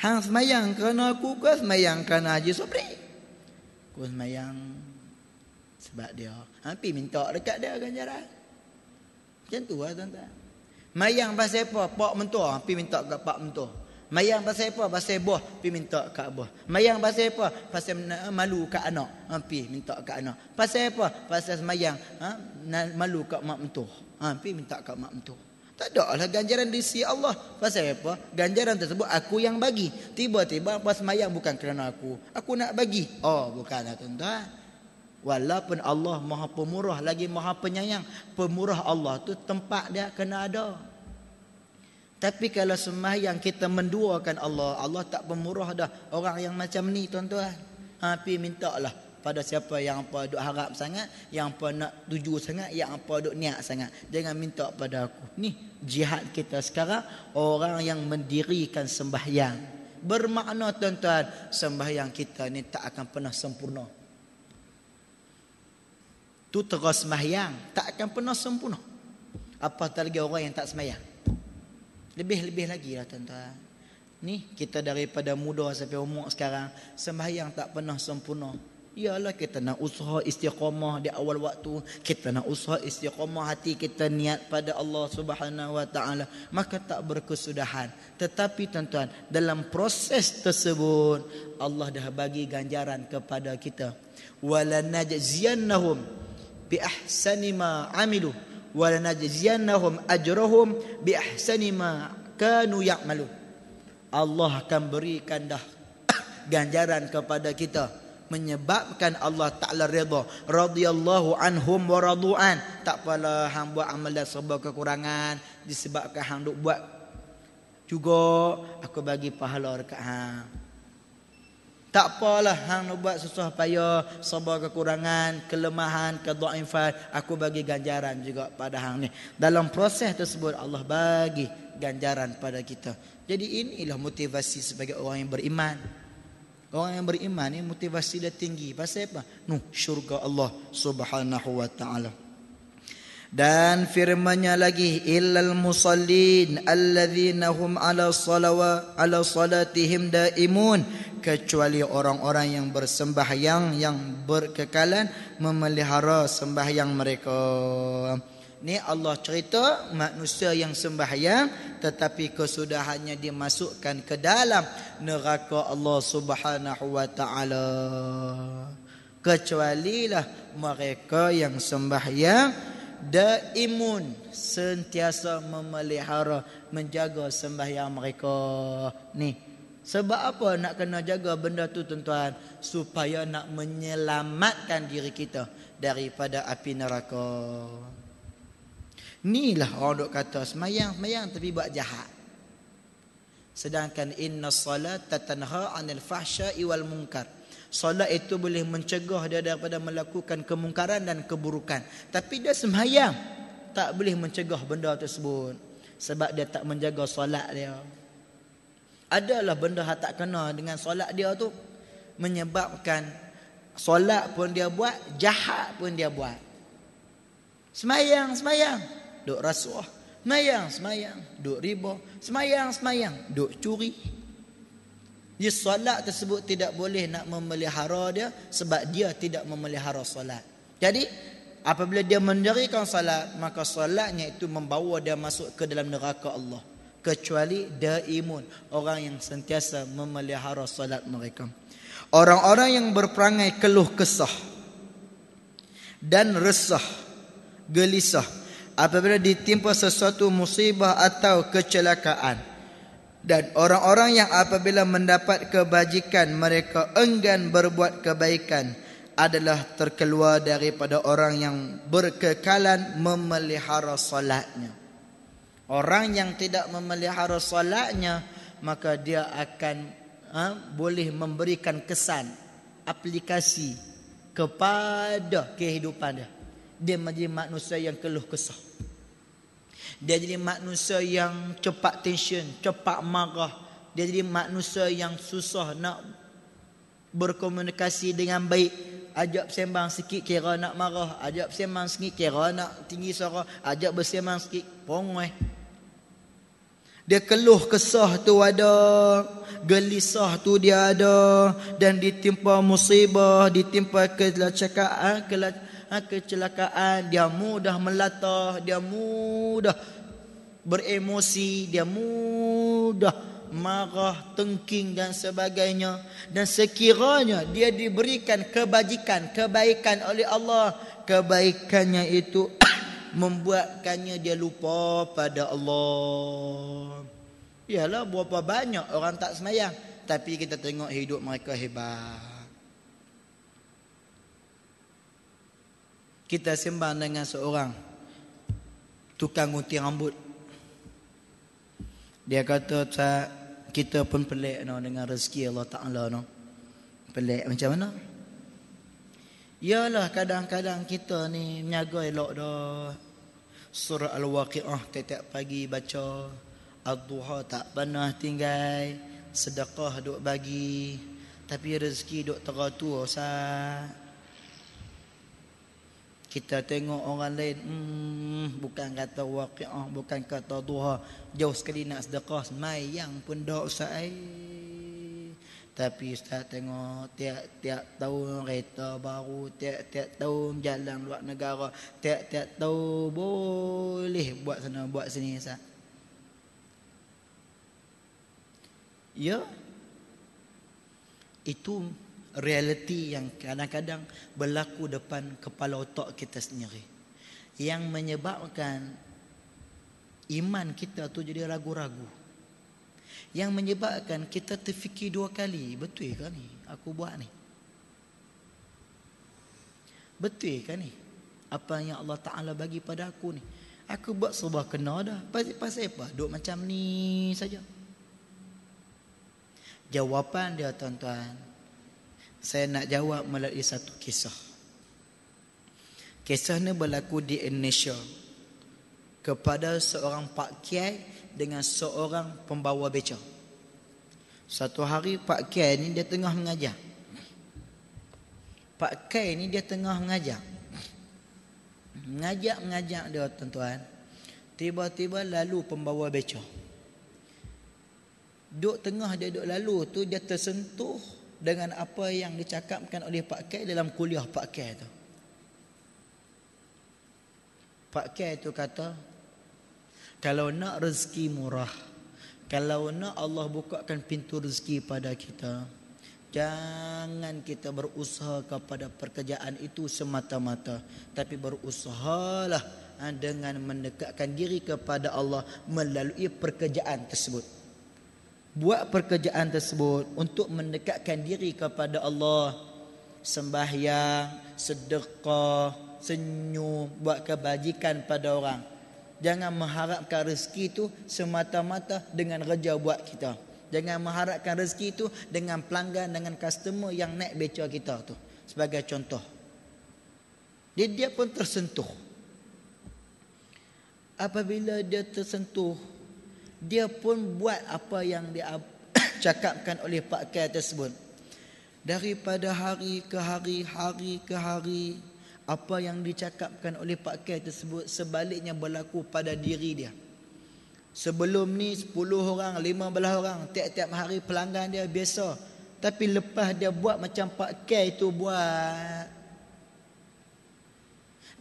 Hang semayang kerana aku ke semayang kerana Haji Sopri? Aku semayang sebab dia. Hampir minta dekat dia ganjaran. Macam tu lah tuan-tuan. Mayang pasal apa? Pak mentua, hampir minta kat pak mentua. Mayang pasal apa? Pasal buah, pergi minta kat buah. Mayang pasal apa? Pasal malu kat anak, pergi minta kat anak. Pasal apa? Pasal semayang malu kat mak mentua, pergi minta kat mak mentua. Tak ada lah ganjaran di sisi Allah. Pasal apa? Ganjaran tersebut aku yang bagi. Tiba-tiba pas semayang bukan kerana aku nak bagi. Oh, bukanlah tuan-tuan. Walaupun Allah Maha Pemurah lagi Maha Penyayang, pemurah Allah tu tempat dia kena ada. Tapi kalau sembahyang kita menduakan Allah, Allah tak pemurah dah orang yang macam ni tuan-tuan. Pergi minta lah pada siapa yang apa duk harap sangat, yang apa nak tuju sangat, yang apa duk niat sangat. Jangan minta pada aku. Ni jihad kita sekarang, orang yang mendirikan sembahyang. Bermakna tuan-tuan, sembahyang kita ni tak akan pernah sempurna. Tu terus sembahyang tak akan pernah sempurna. Apatah lagi orang yang tak sembahyang. Lebih-lebih lagi lah tuan-tuan. Ni kita daripada muda sampai umur sekarang, sembahyang tak pernah sempurna. Ialah kita nak usaha istiqamah di awal waktu, kita nak usaha istiqamah hati kita niat pada Allah Subhanahu wa taala, maka tak berkesudahan. Tetapi tuan-tuan, dalam proses tersebut Allah dah bagi ganjaran kepada kita. Walanajziyannahum bi ahsani ma amilu walanajziyannahum ajrahum bi ahsani ma kanu ya'malun. Allah akan berikan dah ganjaran kepada kita, menyebabkan Allah Ta'ala redha. Radhiyallahu anhum wa radu'an. Tak apalah hang buat amalan serba kekurangan, disebabkan hang duk buat juga, aku bagi pahala dekat hang. Tak apalah hang nak buat susah payah, serba kekurangan, kelemahan, kedhaifan, aku bagi ganjaran juga pada hang ni. Dalam proses tersebut Allah bagi ganjaran pada kita. Jadi inilah motivasi sebagai orang yang beriman. Orang yang beriman ni motivasi dia tinggi. Pasal apa? Syurga Allah Subhanahu wa taala. Dan firman-Nya lagi, illal musallin alladzina hum ala salatihim daimun, kecuali orang-orang yang bersembahyang yang berkekalan memelihara sembahyang mereka. Ni Allah cerita manusia yang sembahyang tetapi kesudahannya dimasukkan ke dalam neraka Allah Subhanahu wa taala. Kecualilah mereka yang sembahyang daimun, sentiasa memelihara, menjaga sembahyang mereka. Ni sebab apa nak kena jaga benda tu tuan-tuan? Supaya nak menyelamatkan diri kita daripada api neraka. Inilah orang duk kata semayang tapi buat jahat. Sedangkan inna salata tanha 'anil fahsya'i wal munkar. Solat itu boleh mencegah dia daripada melakukan kemungkaran dan keburukan. Tapi dia sembahyang tak boleh mencegah benda tersebut, sebab dia tak menjaga solat dia. Adalah benda yang tak kena dengan solat dia tu, menyebabkan solat pun dia buat, jahat pun dia buat. Sembahyang duk rasuah, sembahyang duk riba, sembahyang duk curi. Dia solat tersebut tidak boleh nak memelihara dia, sebab dia tidak memelihara solat. Jadi apabila dia mendirikan solat, maka solatnya itu membawa dia masuk ke dalam neraka Allah. Kecuali daimun, orang yang sentiasa memelihara solat mereka. Orang-orang yang berperangai keluh kesah dan resah, gelisah apabila ditimpa sesuatu musibah atau kecelakaan, dan orang-orang yang apabila mendapat kebajikan mereka enggan berbuat kebaikan, adalah terkeluar daripada orang yang berkekalan memelihara solatnya. Orang yang tidak memelihara solatnya, maka dia akan boleh memberikan kesan, aplikasi kepada kehidupan dia. Dia menjadi manusia yang keluh kesah. Dia jadi manusia yang cepat tension, cepat marah. Dia jadi manusia yang susah nak berkomunikasi dengan baik. Ajak bersembang sikit kira nak marah, ajak bersembang sikit kira nak tinggi suara, ajak bersembang sikit pongoi. Dia keluh kesah tu ada, gelisah tu dia ada, dan ditimpa musibah, ditimpa kecelakaan, dia mudah melatah, dia mudah beremosi, dia mudah marah, tengking dan sebagainya. Dan sekiranya dia diberikan kebaikan oleh Allah, kebaikannya itu membuatkannya dia lupa pada Allah. Yalah, berapa banyak orang tak semayang, tapi kita tengok hidup mereka hebat. Kita sembang dengan seorang tukang gunting rambut. Dia kata, kita pun pelik dengan rezeki Allah Ta'ala. Pelik macam mana? Yalah kadang-kadang kita ni menyaga elok dah. Surah Al-Waqi'ah tiap pagi baca, Ad-Duha tak pernah tinggal, sedekah duk bagi, tapi rezeki duk teratur sah. Kita tengok orang lain, bukan kata Waqi'ah, bukan kata Duha, jauh sekali nak sedekah, semayang pun dak usah Tapi Ustaz tengok tiap-tiap tahun kereta baru, tiap-tiap tahun jalan luar negara, tiap-tiap tahun boleh buat sana buat sini Ustaz. Ya, itu realiti yang kadang-kadang berlaku depan kepala otak kita sendiri, yang menyebabkan iman kita tu jadi ragu-ragu, yang menyebabkan kita terfikir dua kali, betul ke ni aku buat ni, betul ke ni apa yang Allah Ta'ala bagi pada aku ni, aku buat serba kena dah, pasal apa duk macam ni saja. Jawapan dia tuan-tuan, saya nak jawab melalui satu kisah. Kisah ni berlaku di Indonesia kepada seorang Pak Kiai dengan seorang pembawa beca. Satu hari Pak Kiai ni dia tengah mengajar. Pak Kiai ni dia tengah mengajar. Mengajak dia tuan-tuan. Tiba-tiba lalu pembawa beca. Duk tengah dia duk lalu tu, dia tersentuh dengan apa yang dicakapkan oleh Pak Kiai dalam kuliah Pak Kiai tu. Pak Kiai tu kata, kalau nak rezeki murah, kalau nak Allah bukakan pintu rezeki pada kita, jangan kita berusaha kepada pekerjaan itu semata-mata, tapi berusahalah dengan mendekatkan diri kepada Allah melalui pekerjaan tersebut. Buat pekerjaan tersebut untuk mendekatkan diri kepada Allah, sembahyang, sedekah, senyum, buat kebajikan pada orang. Jangan mengharapkan rezeki itu semata-mata dengan kerja buat kita. Jangan mengharapkan rezeki itu dengan pelanggan, dengan customer yang naik beca kita tu. Sebagai contoh. Dia pun tersentuh. Apabila dia tersentuh, dia pun buat apa yang dia cakapkan oleh Pak Kiai tersebut. Daripada hari ke hari, hari ke hari, apa yang dicakapkan oleh Pak Kiai tersebut sebaliknya berlaku pada diri dia. Sebelum ni 10 orang, 15 orang, tiap-tiap hari pelanggan dia biasa. Tapi lepas dia buat macam Pak Kiai tu buat,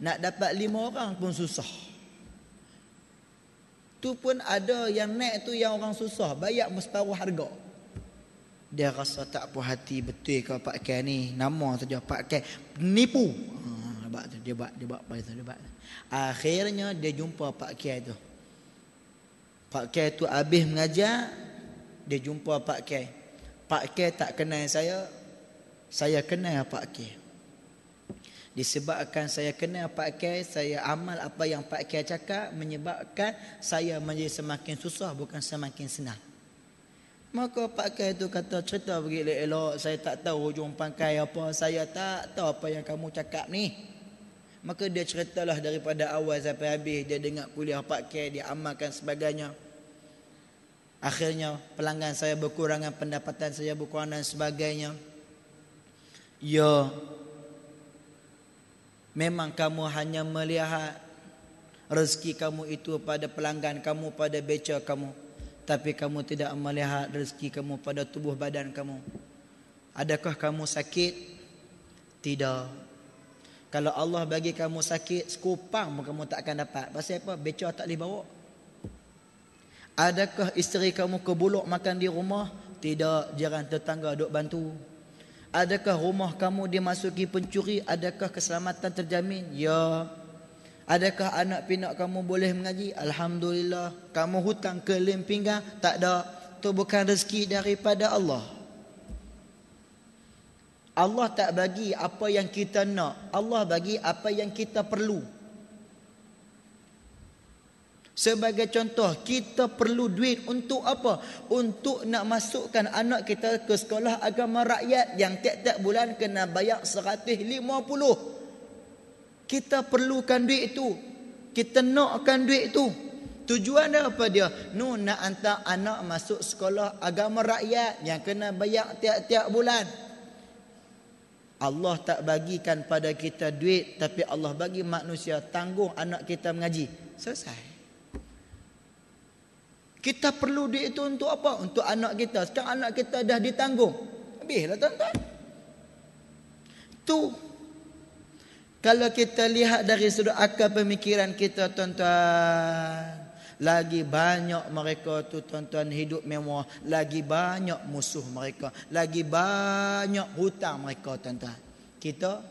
nak dapat 5 orang pun susah. Tu pun ada yang naik tu yang orang susah, bayar separuh harga. Dia rasa tak puas hati, betul ke Pak Kiai ni, nama saja Pak Kiai penipu. Dia buat. Akhirnya dia jumpa Pak Kiai tu. Pak Kiai tu habis mengajar, dia jumpa Pak Kiai. Pak Kiai tak kenal saya kenal Pak Kiai. Disebabkan saya kenal Pak Kiai, saya amal apa yang Pak Kiai cakap, menyebabkan saya menjadi semakin susah, bukan semakin senang. Maka Pak Kiai tu kata, cerita pergi elok-elok, saya tak tahu hujung pangkai apa, saya tak tahu apa yang kamu cakap ni. Maka dia ceritalah daripada awal sampai habis, dia dengar kuliah Pak Kiai, dia amalkan sebagainya. Akhirnya pelanggan saya berkurangan, pendapatan saya berkurang dan sebagainya. Ya, memang kamu hanya melihat rezeki kamu itu pada pelanggan kamu, pada beca kamu, tapi kamu tidak melihat rezeki kamu pada tubuh badan kamu. Adakah kamu sakit? Tidak. Kalau Allah bagi kamu sakit, sekupang pun kamu tak akan dapat. Pasal apa? Beca tak boleh bawa. Adakah isteri kamu kebuluk makan di rumah? Tidak, jiran tetangga duk bantu. Adakah rumah kamu dimasuki pencuri? Adakah keselamatan terjamin? Ya. Adakah anak pinak kamu boleh mengaji? Alhamdulillah. Kamu hutang ke lem pinggang? Tak ada. Itu bukan rezeki daripada Allah. Allah tak bagi apa yang kita nak, Allah bagi apa yang kita perlu. Sebagai contoh, kita perlu duit untuk apa? Untuk nak masukkan anak kita ke sekolah agama rakyat yang tiap-tiap bulan kena bayar 150. Kita perlukan duit itu. Kita nakkan duit itu. Tujuan dia apa dia? Nak hantar anak masuk sekolah agama rakyat yang kena bayar tiap-tiap bulan. Allah tak bagikan pada kita duit, tapi Allah bagi manusia tanggung anak kita mengaji. Selesai. Kita perlu duit itu untuk apa? Untuk anak kita. Sekarang anak kita dah ditanggung. Habislah tuan-tuan. Tu. Kalau kita lihat dari sudut akal pemikiran kita tuan-tuan. Lagi banyak mereka tu tuan-tuan hidup mewah. Lagi banyak musuh mereka. Lagi banyak hutang mereka tuan-tuan. Kita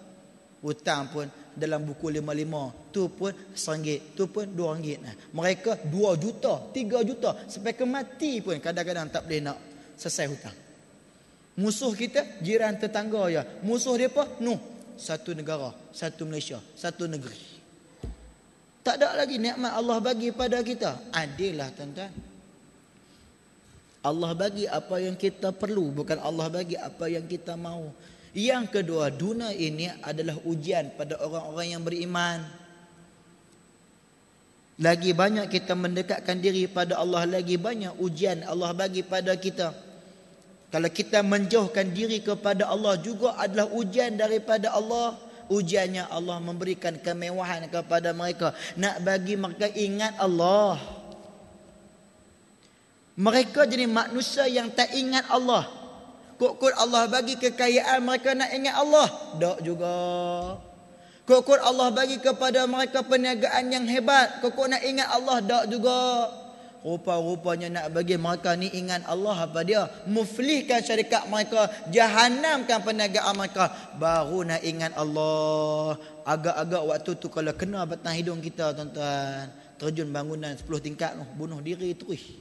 hutang pun dalam buku 55 tu pun RM1, tu pun RM2. Nah, mereka 2 juta, 3 juta sampai ke mati pun kadang-kadang tak boleh nak selesai hutang. Musuh kita jiran tetangga ya. Musuh depa satu negara, satu Malaysia, satu negeri. Tak ada lagi nikmat Allah bagi pada kita. Adillah tuan-tuan. Allah bagi apa yang kita perlu, bukan Allah bagi apa yang kita mahu. Yang kedua, dunia ini adalah ujian pada orang-orang yang beriman. Lagi banyak kita mendekatkan diri pada Allah, lagi banyak ujian Allah bagi pada kita. Kalau kita menjauhkan diri kepada Allah juga adalah ujian daripada Allah. Ujiannya Allah memberikan kemewahan kepada mereka, nak bagi mereka ingat Allah. Mereka jadi manusia yang tak ingat Allah. Kok Allah bagi kekayaan mereka nak ingat Allah? Tak juga. Kok Allah bagi kepada mereka perniagaan yang hebat, kok nak ingat Allah? Tak juga. Rupa-rupanya nak bagi mereka ni ingat Allah apa dia? Muflihkan syarikat mereka, jahanamkan perniagaan mereka, baru nak ingat Allah. Agak-agak waktu tu kalau kena batang hidung kita tuan-tuan, terjun bangunan 10 tingkat bunuh diri terus.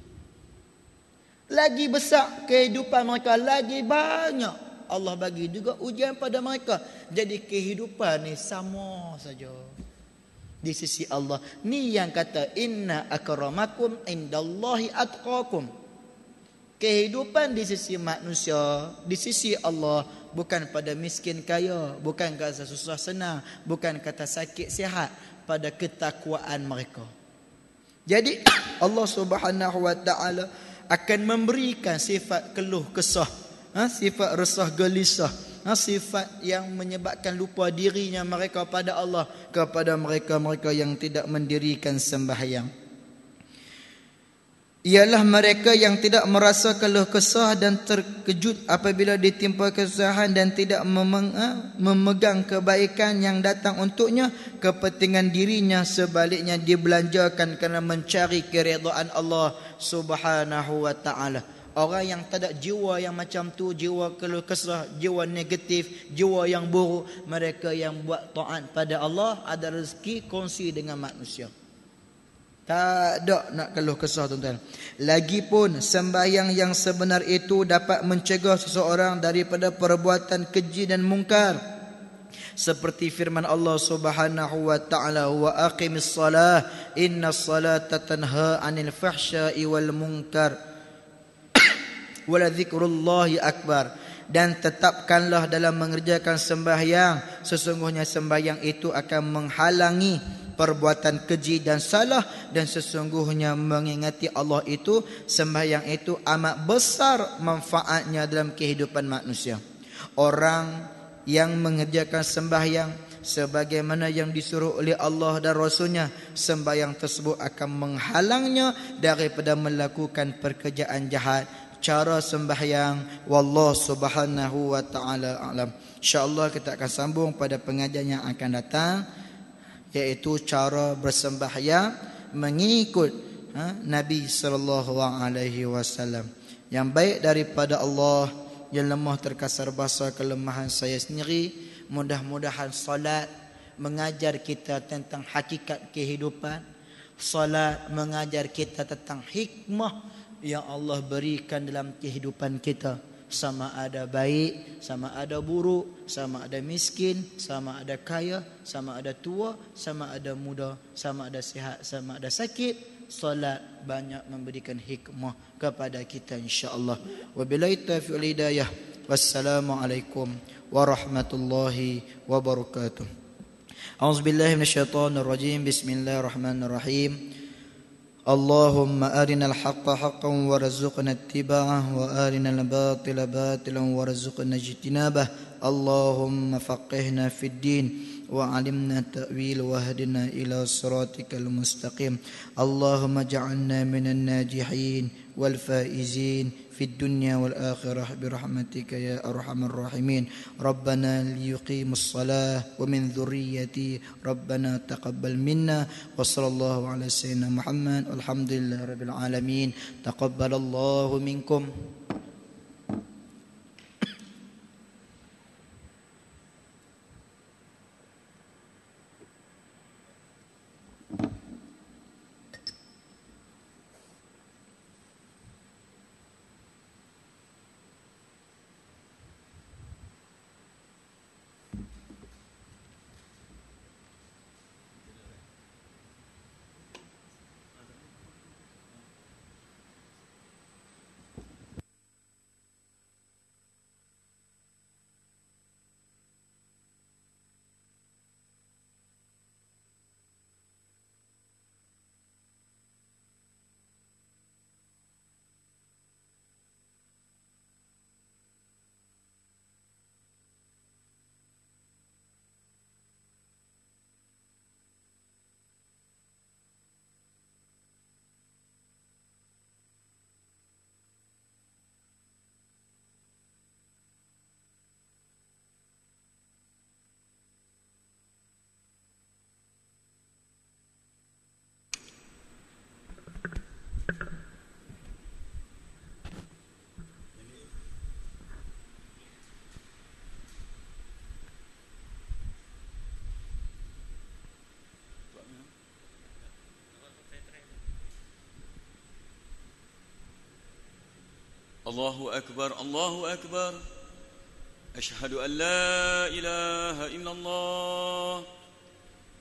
Lagi besar kehidupan mereka, lagi banyak Allah bagi juga ujian pada mereka. Jadi kehidupan ni sama saja di sisi Allah. Ni yang kata inna akramakum indallahi atqakum. Kehidupan di sisi manusia, di sisi Allah, bukan pada miskin kaya, bukan kata susah senang, bukan kata sakit sihat, pada ketakwaan mereka. Jadi Allah Subhanahu wa taala akan memberikan sifat keluh kesah, sifat resah gelisah, sifat yang menyebabkan lupa dirinya mereka pada Allah kepada mereka-mereka yang tidak mendirikan sembahyang. Ialah mereka yang tidak merasa keluh kesah dan terkejut apabila ditimpa kesusahan dan tidak memegang kebaikan yang datang untuknya, kepentingan dirinya sebaliknya dibelanjakan kerana mencari keredaan Allah Subhanahu wa taala. Orang yang tak ada jiwa yang macam tu, jiwa keluh kesah, jiwa negatif, jiwa yang buruk, mereka yang buat taat pada Allah, ada rezeki kongsi dengan manusia. Tak ada nak keluh kesah tuan-tuan. Lagipun sembahyang yang sebenar itu dapat mencegah seseorang daripada perbuatan keji dan mungkar. Seperti firman Allah Subhanahu wa taala, wa aqimis salah innas salata tanha 'anil fahsya'i wal munkar wa la dzikrullahi akbar. Dan tetapkanlah dalam mengerjakan sembahyang, sesungguhnya sembahyang itu akan menghalangi perbuatan keji dan salah, dan sesungguhnya mengingati Allah itu, sembahyang itu amat besar manfaatnya dalam kehidupan manusia. Orang yang mengerjakan sembahyang sebagaimana yang disuruh oleh Allah dan Rasulnya, sembahyang tersebut akan menghalangnya daripada melakukan pekerjaan jahat. Cara sembahyang, wallahu subhanahu wa ta'ala a'lam. InsyaAllah kita akan sambung pada pengajian yang akan datang, iaitu cara bersembahyang mengikut Nabi SAW. Yang baik daripada Allah, yang lemah terkasar bahasa kelemahan saya sendiri. Mudah-mudahan salat mengajar kita tentang hakikat kehidupan. Salat mengajar kita tentang hikmah yang Allah berikan dalam kehidupan kita. Sama ada baik, sama ada buruk, sama ada miskin, sama ada kaya, sama ada tua, sama ada muda, sama ada sihat, sama ada sakit. Salat banyak memberikan hikmah kepada kita insya-Allah. Wabillahi taufiq wal hidayah. Wassalamualaikum warahmatullahi wabarakatuh. A'udzubillahi minasyaitonir rajim. Bismillahirrahmanirrahim. اللهم أرنا الحق حقا وارزقنا اتباعه وأرنا الباطل باطلا وارزقنا اجتنابه اللهم فقهنا في الدين وعلمنا التأويل واهدنا إلى صراطك المستقيم اللهم اجعلنا من الناجحين والفائزين في الدنيا والآخرة برحمتك يا أرحم الراحمين ربنا ليقيموا الصلاة ومن ذريتي ربنا تقبل منا وصلى الله على سيدنا محمد والحمد لله رب العالمين تقبل الله منكم.
الله أكبر الله أكبر أشهد أن لا إله إلا الله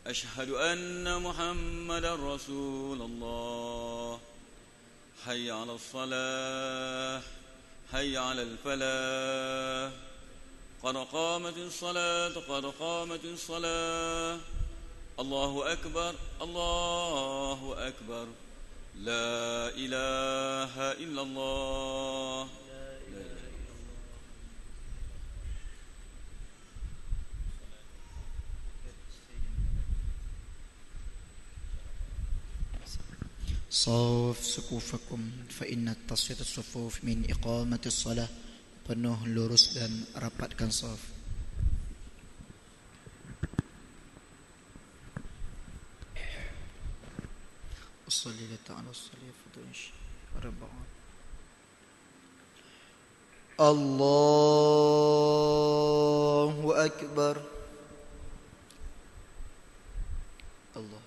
أشهد أن محمدا رسول الله حي على الصلاة حي على الفلاح قد قامت الصلاة قد قامت الصلاة الله أكبر الله أكبر لا إله إلا الله
صف صفوفكم فإن تصفية الصفوف من إقامة الصلاة. Penuh lurus dan rapatkan saf. Wassalli ta'ala wassalli fadunsh arba'an. Allahu akbar. Allah.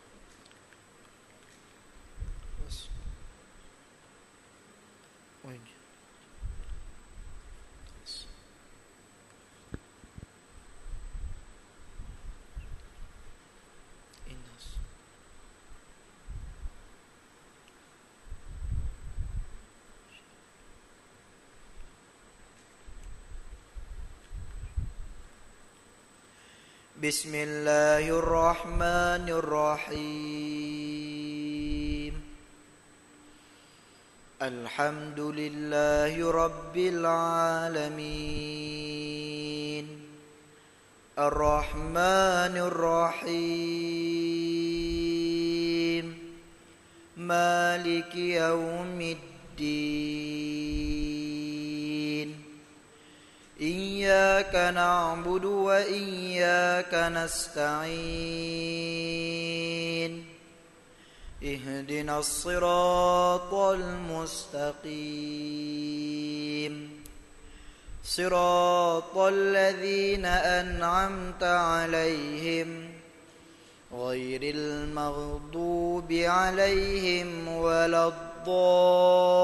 بسم الله الرحمن الرحيم الحمد لله رب العالمين الرحمن الرحيم مالك يوم الدين إياك نعبد وإياك نستعين اهدنا الصراط المستقيم صراط الذين أنعمت عليهم غير المغضوب عليهم ولا الضالين